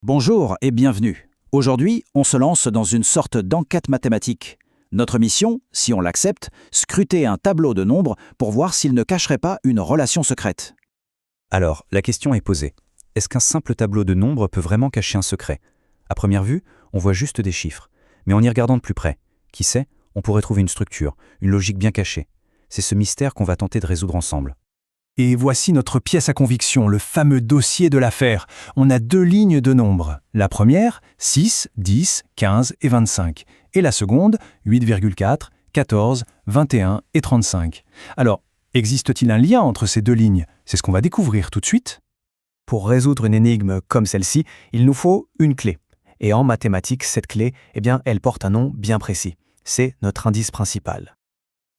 Bonjour et bienvenue. Aujourd'hui, on se lance dans une sorte d'enquête mathématique. Notre mission, si on l'accepte, scruter un tableau de nombres pour voir s'il ne cacherait pas une relation secrète. Alors, la question est posée. Est-ce qu'un simple tableau de nombres peut vraiment cacher un secret? À première vue, on voit juste des chiffres. Mais en y regardant de plus près, qui sait, on pourrait trouver une structure, une logique bien cachée. C'est ce mystère qu'on va tenter de résoudre ensemble. Et voici notre pièce à conviction, le fameux dossier de l'affaire. On a deux lignes de nombres. La première, 6, 10, 15 et 25. Et la seconde, 8,4, 14, 21 et 35. Alors, existe-t-il un lien entre ces deux lignes? C'est ce qu'on va découvrir tout de suite. Pour résoudre une énigme comme celle-ci, il nous faut une clé. Et en mathématiques, cette clé, elle porte un nom bien précis. C'est notre indice principal.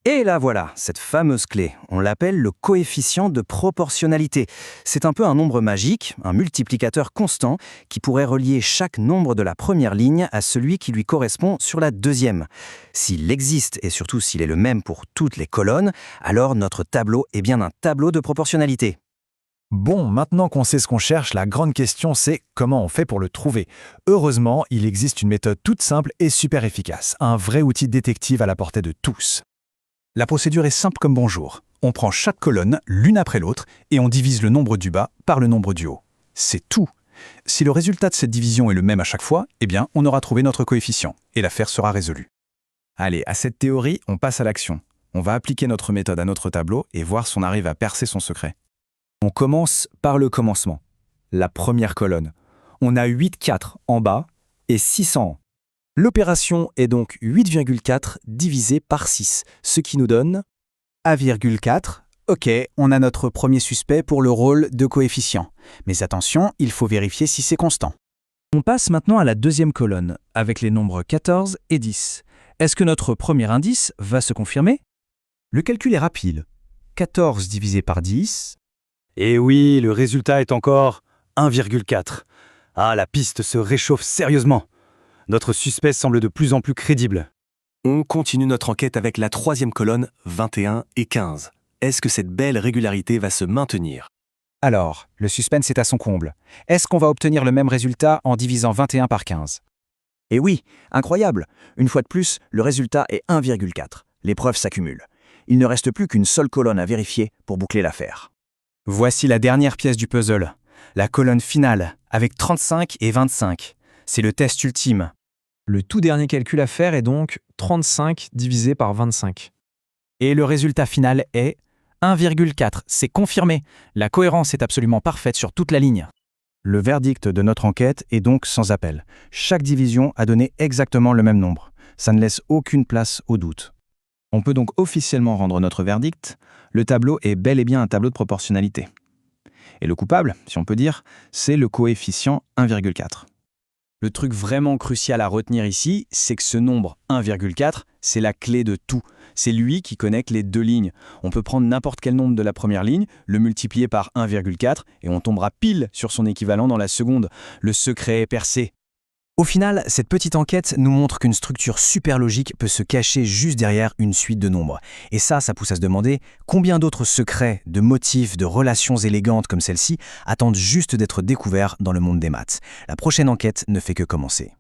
Et là voilà, cette fameuse clé, on l'appelle le coefficient de proportionnalité. C'est un peu un nombre magique, un multiplicateur constant, qui pourrait relier chaque nombre de la première ligne à celui qui lui correspond sur la deuxième. S'il existe, et surtout s'il est le même pour toutes les colonnes, alors notre tableau est bien un tableau de proportionnalité. Bon, maintenant qu'on sait ce qu'on cherche, la grande question c'est comment on fait pour le trouver. Heureusement, il existe une méthode toute simple et super efficace, un vrai outil détective à la portée de tous. La procédure est simple comme bonjour. On prend chaque colonne l'une après l'autre et on divise le nombre du bas par le nombre du haut. C'est tout. Si le résultat de cette division est le même à chaque fois, on aura trouvé notre coefficient et l'affaire sera résolue. Allez, à cette théorie, on passe à l'action. On va appliquer notre méthode à notre tableau et voir si on arrive à percer son secret. On commence par le commencement. La première colonne. On a 8,4 en bas et 6 en haut. L'opération est donc 8,4 divisé par 6, ce qui nous donne 1,4. Ok, on a notre premier suspect pour le rôle de coefficient. Mais attention, il faut vérifier si c'est constant. On passe maintenant à la deuxième colonne, avec les nombres 14 et 10. Est-ce que notre premier indice va se confirmer? Le calcul est rapide. 14 divisé par 10. Et oui, le résultat est encore 1,4. Ah, la piste se réchauffe sérieusement. Notre suspect semble de plus en plus crédible. On continue notre enquête avec la troisième colonne, 21 et 15. Est-ce que cette belle régularité va se maintenir? Alors, le suspense est à son comble. Est-ce qu'on va obtenir le même résultat en divisant 21 par 15? Et oui, incroyable. Une fois de plus, le résultat est 1,4. Les preuves s'accumulent. Il ne reste plus qu'une seule colonne à vérifier pour boucler l'affaire. Voici la dernière pièce du puzzle. La colonne finale, avec 35 et 25. C'est le test ultime. Le tout dernier calcul à faire est donc 35 divisé par 25. Et le résultat final est 1,4. C'est confirmé. La cohérence est absolument parfaite sur toute la ligne. Le verdict de notre enquête est donc sans appel. Chaque division a donné exactement le même nombre. Ça ne laisse aucune place au doute. On peut donc officiellement rendre notre verdict. Le tableau est bel et bien un tableau de proportionnalité. Et le coupable, si on peut dire, c'est le coefficient 1,4. Le truc vraiment crucial à retenir ici, c'est que ce nombre 1,4, c'est la clé de tout. C'est lui qui connecte les deux lignes. On peut prendre n'importe quel nombre de la première ligne, le multiplier par 1,4 et on tombera pile sur son équivalent dans la seconde. Le secret est percé. Au final, cette petite enquête nous montre qu'une structure super logique peut se cacher juste derrière une suite de nombres. Et ça pousse à se demander combien d'autres secrets, de motifs, de relations élégantes comme celle-ci attendent juste d'être découverts dans le monde des maths. La prochaine enquête ne fait que commencer.